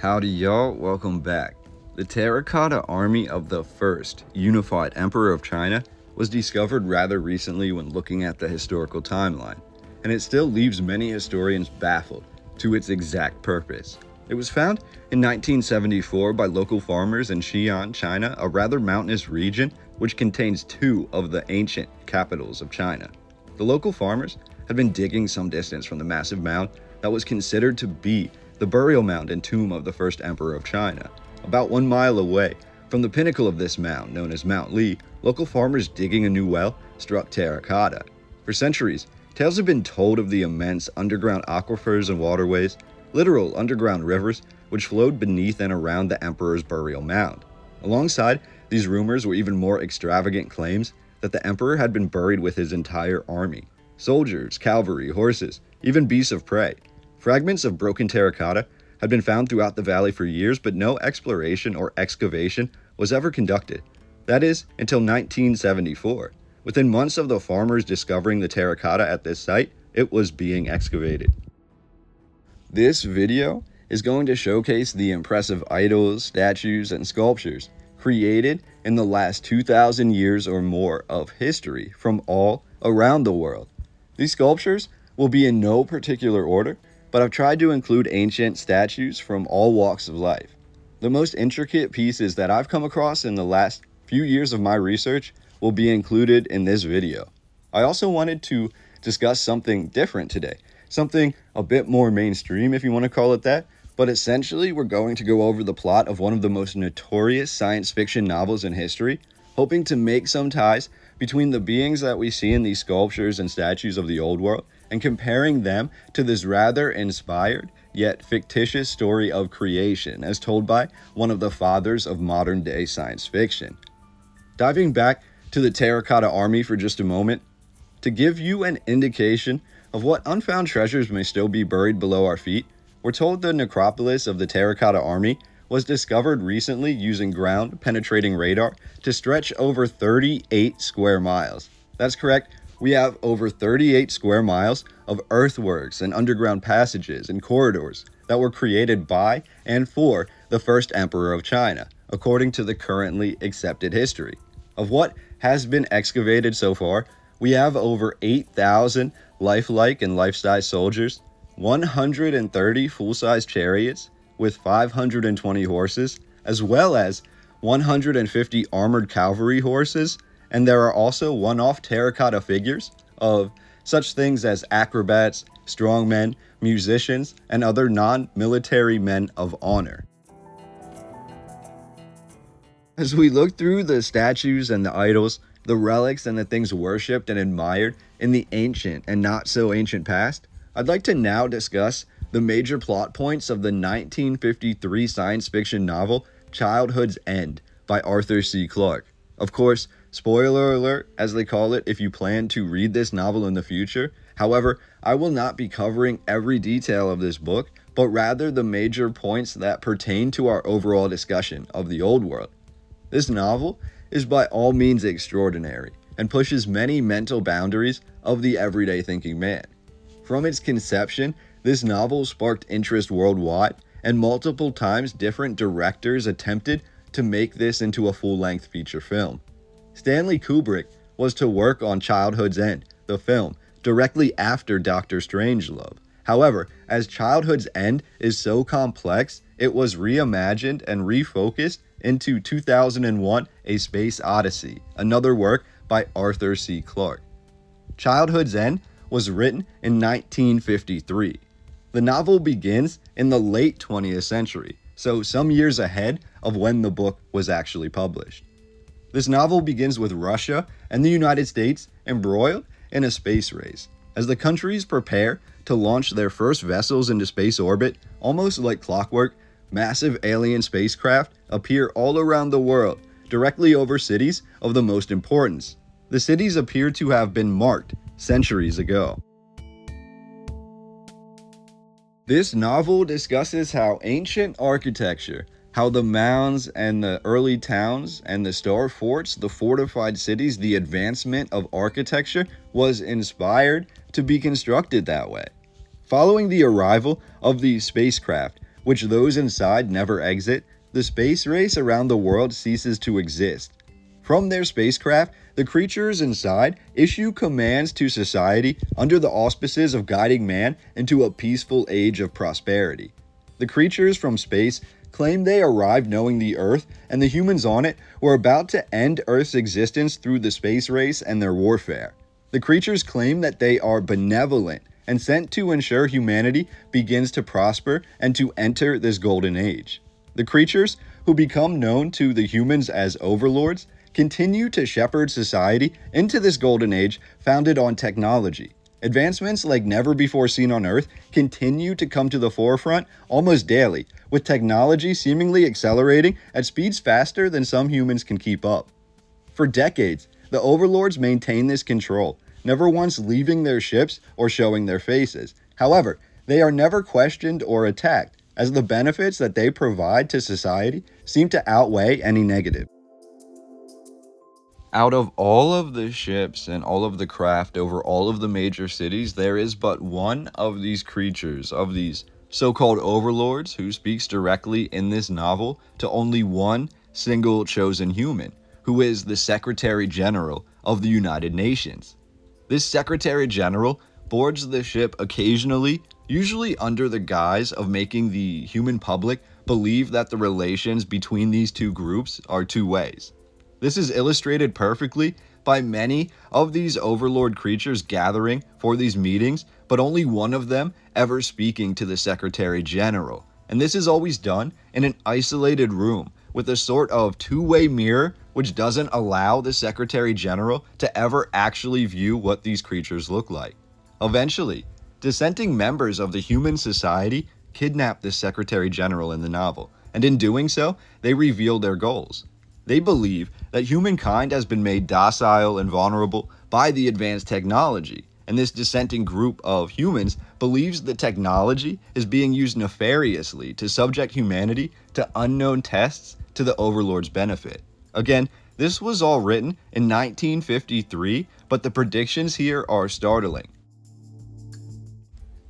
Howdy y'all, welcome back. The Terracotta Army of the first unified Emperor of China was discovered rather recently when looking at the historical timeline, and it still leaves many historians baffled to its exact purpose. It was found in 1974 by local farmers in Xi'an, China, a rather mountainous region which contains two of the ancient capitals of China. The local farmers had been digging some distance from the massive mound that was considered to be the burial mound and tomb of the first emperor of China. About 1 mile away from the pinnacle of this mound, known as Mount Li, local farmers digging a new well struck terracotta. For centuries, tales have been told of the immense underground aquifers and waterways, literal underground rivers, which flowed beneath and around the emperor's burial mound. Alongside these rumors were even more extravagant claims that the emperor had been buried with his entire army, soldiers, cavalry, horses, even beasts of prey. Fragments of broken terracotta had been found throughout the valley for years, but no exploration or excavation was ever conducted. That is, until 1974. Within months of the farmers discovering the terracotta at this site, it was being excavated. This video is going to showcase the impressive idols, statues, and sculptures created in the last 2,000 years or more of history from all around the world. These sculptures will be in no particular order, but I've tried to include ancient statues from all walks of life. The most intricate pieces that I've come across in the last few years of my research will be included in this video. I also wanted to discuss something different today, something a bit more mainstream if you want to call it that, but essentially we're going to go over the plot of one of the most notorious science fiction novels in history, hoping to make some ties between the beings that we see in these sculptures and statues of the old world and comparing them to this rather inspired yet fictitious story of creation as told by one of the fathers of modern day science fiction. Diving back to the Terracotta Army for just a moment, to give you an indication of what unfound treasures may still be buried below our feet, we're told the necropolis of the Terracotta Army was discovered recently using ground-penetrating radar to stretch over 38 square miles. That's correct, we have over 38 square miles of earthworks and underground passages and corridors that were created by and for the first emperor of China, according to the currently accepted history. Of what has been excavated so far, we have over 8,000 lifelike and life-size soldiers, 130 full-size chariots with 520 horses, as well as 150 armored cavalry horses, and there are also one-off terracotta figures of such things as acrobats, strongmen, musicians, and other non-military men of honor. As we look through the statues and the idols, the relics and the things worshipped and admired in the ancient and not so ancient past, I'd like to now discuss the major plot points of the 1953 science fiction novel Childhood's End by Arthur C. Clarke. Of course, spoiler alert, as they call it, if you plan to read this novel in the future. However, I will not be covering every detail of this book, but rather the major points that pertain to our overall discussion of the old world. This novel is by all means extraordinary and pushes many mental boundaries of the everyday thinking man. From its conception, this novel sparked interest worldwide, and multiple times different directors attempted to make this into a full-length feature film. Stanley Kubrick was to work on Childhood's End, the film, directly after Doctor Strangelove. However, as Childhood's End is so complex, it was reimagined and refocused into 2001: A Space Odyssey, another work by Arthur C. Clarke. Childhood's End was written in 1953. The novel begins in the late 20th century, so some years ahead of when the book was actually published. This novel begins with Russia and the United States embroiled in a space race. As the countries prepare to launch their first vessels into space orbit, almost like clockwork, massive alien spacecraft appear all around the world, directly over cities of the most importance. The cities appear to have been marked centuries ago. This novel discusses how ancient architecture, how the mounds and the early towns and the star forts, the fortified cities, the advancement of architecture was inspired to be constructed that way. Following the arrival of the spacecraft, which those inside never exit, the space race around the world ceases to exist. From their spacecraft, the creatures inside issue commands to society under the auspices of guiding man into a peaceful age of prosperity. The creatures from space claim they arrived knowing the Earth and the humans on it were about to end Earth's existence through the space race and their warfare. The creatures claim that they are benevolent and sent to ensure humanity begins to prosper and to enter this golden age. The creatures, who become known to the humans as overlords, continue to shepherd society into this golden age founded on technology. Advancements like never before seen on Earth continue to come to the forefront almost daily, with technology seemingly accelerating at speeds faster than some humans can keep up. For decades, the overlords maintain this control, never once leaving their ships or showing their faces. However, they are never questioned or attacked, as the benefits that they provide to society seem to outweigh any negative. Out of all of the ships and all of the craft over all of the major cities, there is but one of these creatures, of these so-called overlords, who speaks directly in this novel to only one single chosen human, who is the Secretary General of the United Nations. This Secretary General boards the ship occasionally, usually under the guise of making the human public believe that the relations between these two groups are two ways. This is illustrated perfectly by many of these overlord creatures gathering for these meetings, but only one of them ever speaking to the Secretary General. And this is always done in an isolated room with a sort of two-way mirror which doesn't allow the Secretary General to ever actually view what these creatures look like. Eventually, dissenting members of the human society kidnap the Secretary General in the novel, and in doing so, they reveal their goals. They believe that humankind has been made docile and vulnerable by the advanced technology, and this dissenting group of humans believes that technology is being used nefariously to subject humanity to unknown tests to the overlord's benefit. Again, this was all written in 1953, but the predictions here are startling.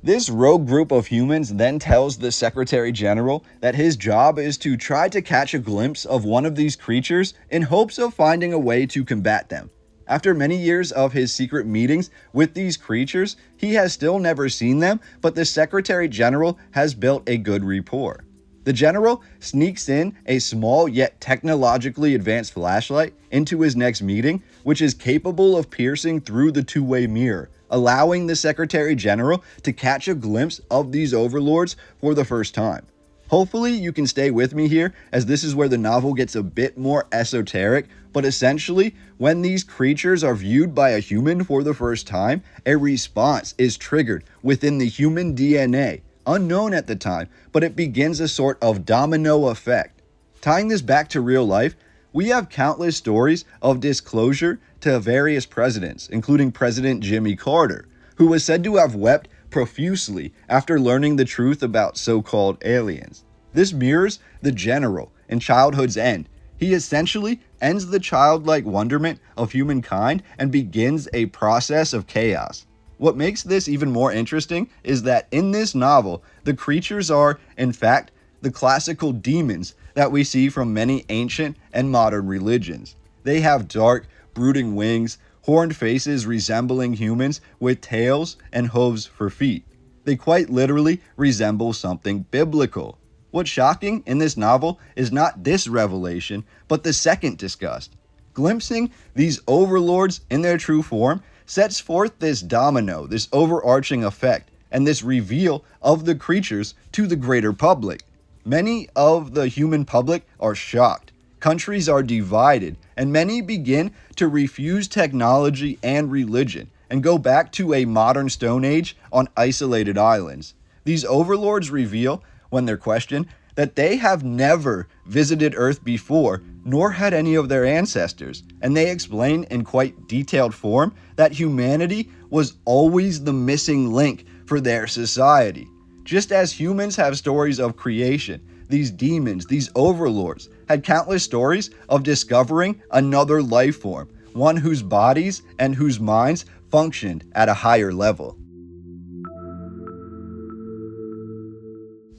This rogue group of humans then tells the Secretary General that his job is to try to catch a glimpse of one of these creatures in hopes of finding a way to combat them. After many years of his secret meetings with these creatures, he has still never seen them, but the Secretary General has built a good rapport. The General sneaks in a small yet technologically advanced flashlight into his next meeting, which is capable of piercing through the two-way mirror, allowing the Secretary General to catch a glimpse of these overlords for the first time. Hopefully you can stay with me here, as this is where the novel gets a bit more esoteric, but essentially, when these creatures are viewed by a human for the first time, a response is triggered within the human DNA, unknown at the time, but it begins a sort of domino effect. Tying this back to real life, we have countless stories of disclosure to various presidents, including President Jimmy Carter, who was said to have wept profusely after learning the truth about so-called aliens. This mirrors the General in Childhood's End. He essentially ends the childlike wonderment of humankind and begins a process of chaos. What makes this even more interesting is that in this novel, the creatures are, in fact, the classical demons that we see from many ancient and modern religions. They have dark, brooding wings, horned faces resembling humans with tails and hooves for feet. They quite literally resemble something biblical. What's shocking in this novel is not this revelation, but the second discussed. Glimpsing these overlords in their true form sets forth this domino, this overarching effect, and this reveal of the creatures to the greater public. Many of the human public are shocked. Countries are divided, and many begin to refuse technology and religion and go back to a modern Stone Age on isolated islands. These overlords reveal, when they're questioned, that they have never visited Earth before, nor had any of their ancestors, and they explain in quite detailed form that humanity was always the missing link for their society. Just as humans have stories of creation, these demons, these overlords, had countless stories of discovering another life form, one whose bodies and whose minds functioned at a higher level.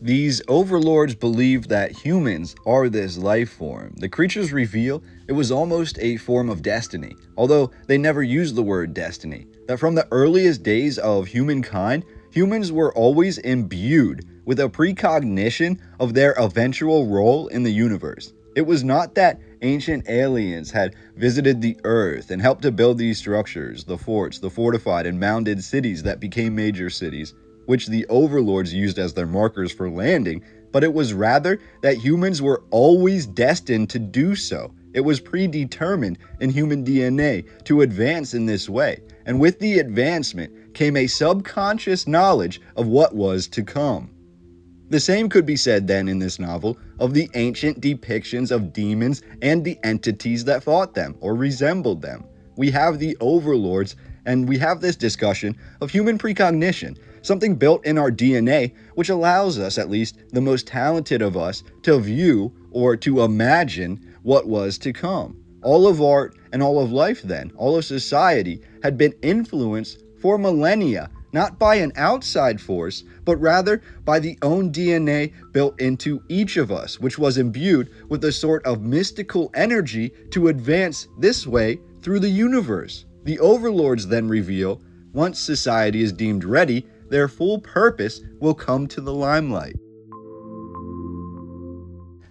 These overlords believe that humans are this life form. The creatures reveal it was almost a form of destiny, although they never use the word destiny. That from the earliest days of humankind, humans were always imbued with a precognition of their eventual role in the universe. It was not that ancient aliens had visited the Earth and helped to build these structures, the forts, the fortified and mounded cities that became major cities, which the overlords used as their markers for landing, but it was rather that humans were always destined to do so. It was predetermined in human DNA to advance in this way, and with the advancement came a subconscious knowledge of what was to come. The same could be said then in this novel of the ancient depictions of demons and the entities that fought them or resembled them. We have the overlords, and we have this discussion of human precognition, something built in our DNA which allows us, at least the most talented of us, to view or to imagine what was to come. All of art and all of life then, all of society, had been influenced for millennia, not by an outside force, but rather by the own DNA built into each of us, which was imbued with a sort of mystical energy to advance this way through the universe. The overlords then reveal, once society is deemed ready, their full purpose will come to the limelight.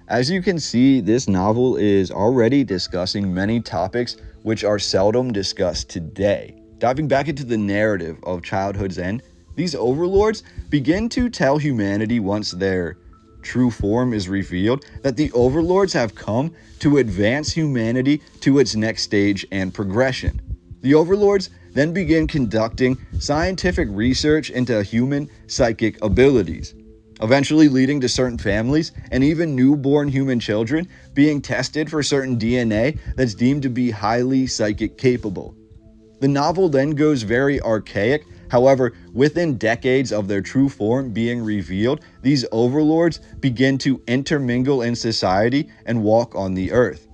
As you can see, this novel is already discussing many topics which are seldom discussed today. Diving back into the narrative of Childhood's End, these overlords begin to tell humanity once their true form is revealed that the overlords have come to advance humanity to its next stage and progression. The overlords then begin conducting scientific research into human psychic abilities, eventually leading to certain families and even newborn human children being tested for certain DNA that's deemed to be highly psychic capable. The novel then goes very archaic. However, within decades of their true form being revealed, these overlords begin to intermingle in society and walk on the earth.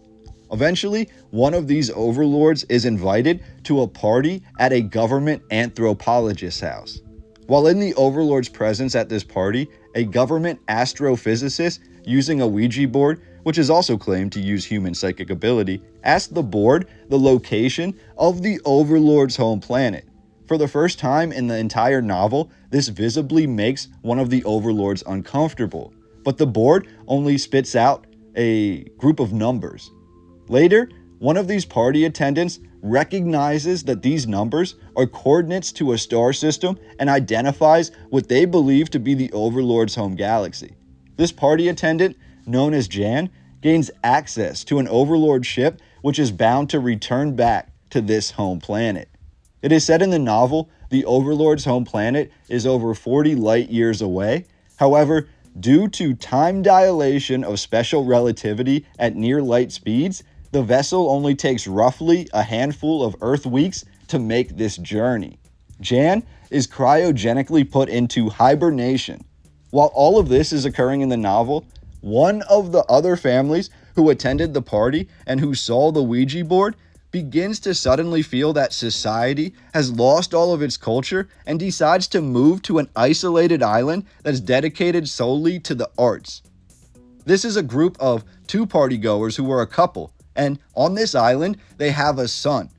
Eventually, one of these overlords is invited to a party at a government anthropologist's house. While in the overlord's presence at this party, a government astrophysicist using a Ouija board, which is also claimed to use human psychic ability, asked the board the location of the overlord's home planet. For the first time in the entire novel, this visibly makes one of the overlords uncomfortable, but the board only spits out a group of numbers. Later, one of these party attendants recognizes that these numbers are coordinates to a star system and identifies what they believe to be the overlord's home galaxy. This party attendant, known as Jan, gains access to an overlord ship which is bound to return back to this home planet. It is said in the novel the overlord's home planet is over 40 light years away. However, due to time dilation of special relativity at near light speeds, the vessel only takes roughly a handful of Earth weeks to make this journey. Jan is cryogenically put into hibernation. While all of this is occurring in the novel, one of the other families who attended the party and who saw the Ouija board begins to suddenly feel that society has lost all of its culture and decides to move to an isolated island that's dedicated solely to the arts. This is a group of two partygoers who are a couple, and on this island they have a son.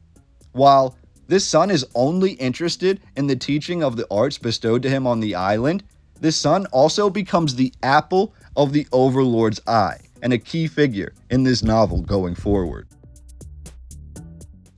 While this son is only interested in the teaching of the arts bestowed to him on the island, this son also becomes the apple of the overlord's eye and a key figure in this novel going forward.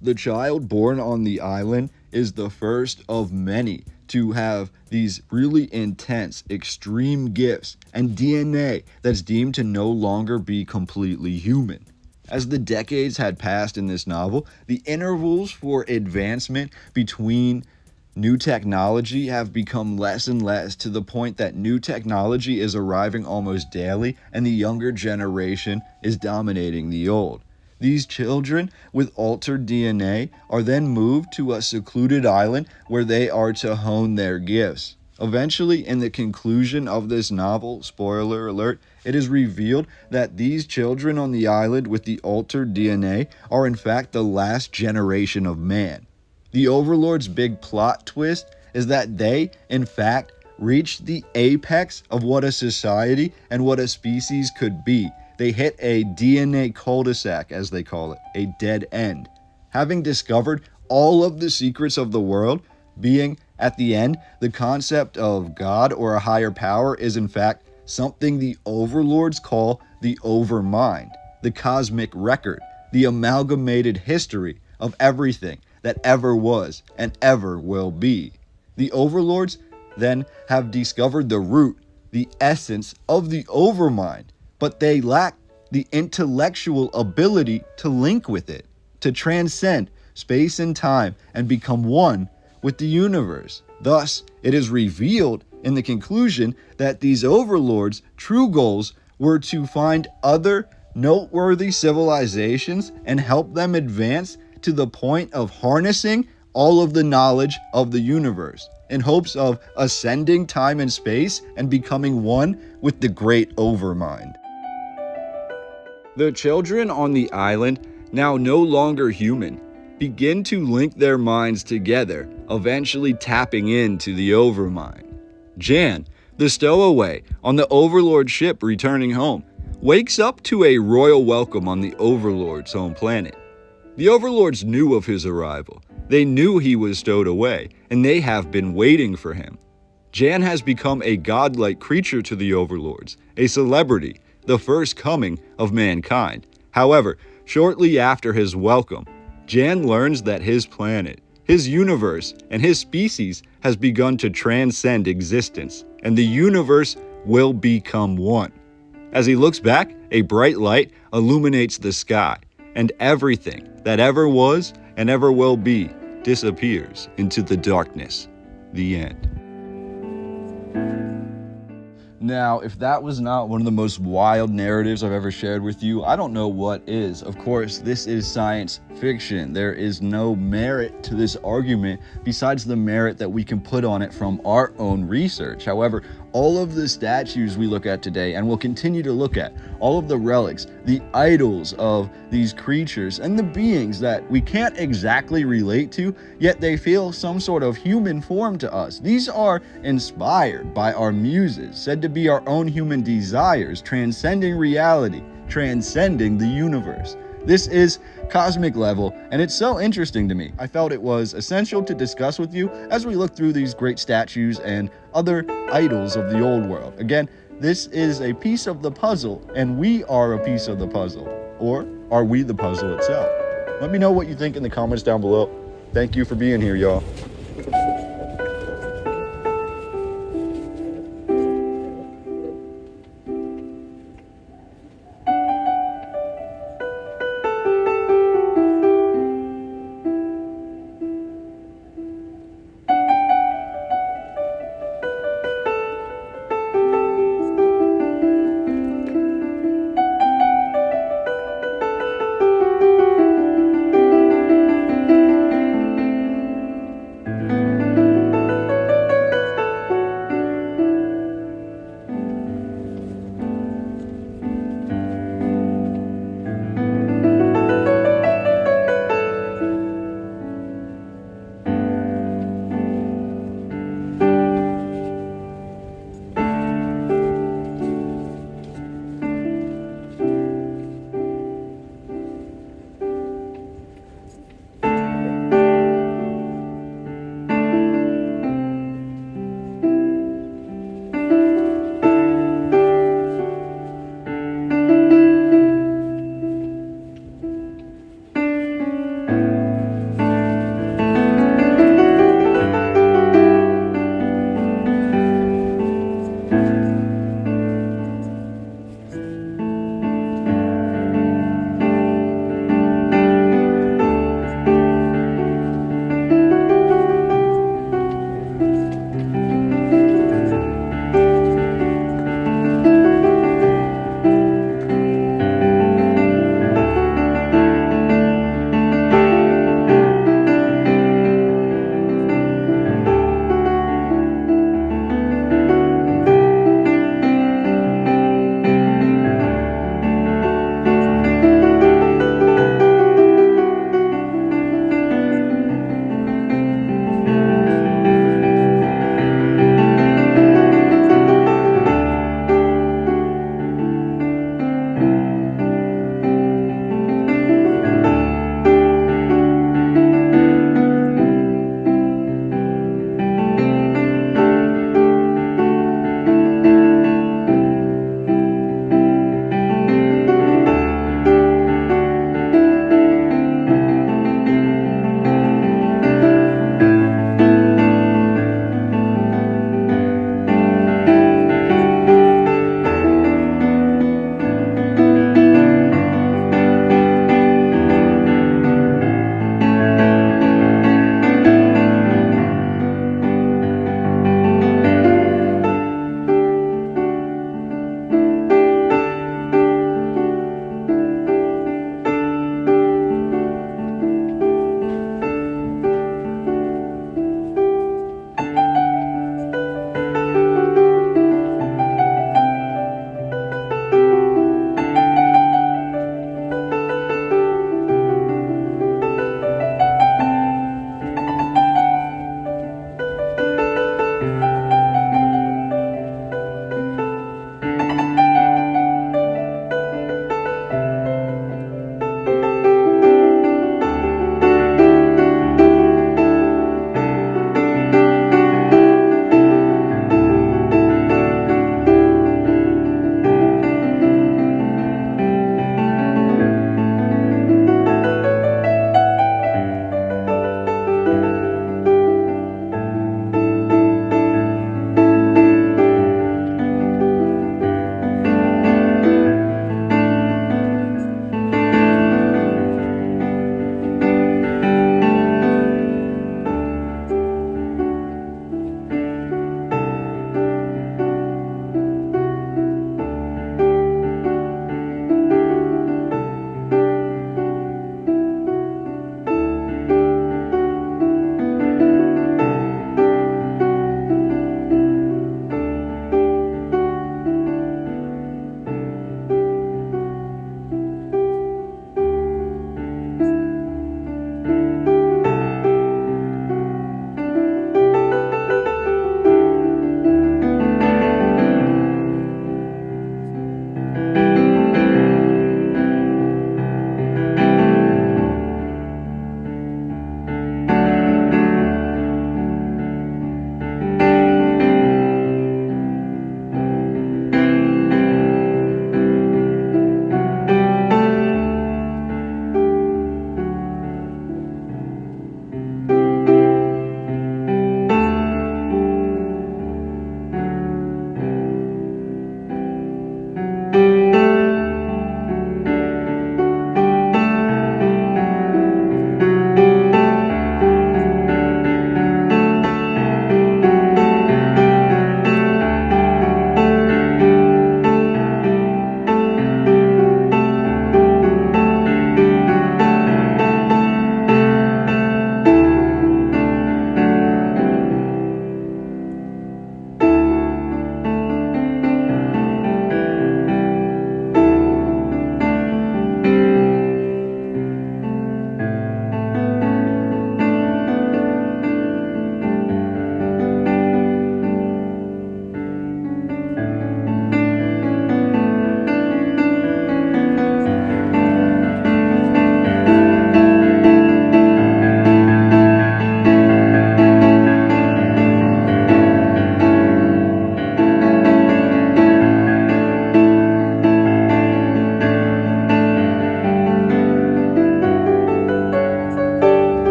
The child born on the island is the first of many to have these really intense, extreme gifts and DNA that's deemed to no longer be completely human. As the decades had passed in this novel, the intervals for advancement between new technology have become less and less, to the point that new technology is arriving almost daily and the younger generation is dominating the old. These children with altered DNA are then moved to a secluded island where they are to hone their gifts. Eventually, in the conclusion of this novel, spoiler alert, it is revealed that these children on the island with the altered DNA are in fact the last generation of man. The Overlord's big plot twist is that they, in fact, reached the apex of what a society and what a species could be. They hit a DNA cul-de-sac, as they call it, a dead end. Having discovered all of the secrets of the world, being at the end, the concept of God or a higher power is in fact something the overlords call the overmind, the cosmic record, the amalgamated history of everything that ever was and ever will be. The overlords then have discovered the root, the essence of the overmind, but they lack the intellectual ability to link with it, to transcend space and time and become one with the universe. Thus, it is revealed in the conclusion that these overlords' true goals were to find other noteworthy civilizations and help them advance to the point of harnessing all of the knowledge of the universe in hopes of ascending time and space and becoming one with the great overmind. The children on the island, now no longer human, begin to link their minds together, eventually tapping into the overmind. Jan, the stowaway on the Overlord ship returning home, wakes up to a royal welcome on the Overlord's home planet. The Overlords knew of his arrival. They knew he was stowed away, and they have been waiting for him. Jan has become a godlike creature to the Overlords, a celebrity, the first coming of mankind. However, shortly after his welcome, Jan learns that his planet, his universe, and his species has begun to transcend existence, and the universe will become one. As he looks back, a bright light illuminates the sky, and everything that ever was and ever will be disappears into the darkness. The end. Now, if that was not one of the most wild narratives I've ever shared with you, I don't know what is. Of course, this is science fiction. There is no merit to this argument besides the merit that we can put on it from our own research. However, all of the statues we look at today and will continue to look at, all of the relics, the idols of these creatures and the beings that we can't exactly relate to, yet they feel some sort of human form to us. These are inspired by our muses, said to be our own human desires, transcending reality, transcending the universe. This is cosmic level, and it's so interesting to me. I felt it was essential to discuss with you as we look through these great statues and other idols of the old world. Again, this is a piece of the puzzle, and we are a piece of the puzzle. Or are we the puzzle itself? Let me know what you think in the comments down below. Thank you for being here, y'all.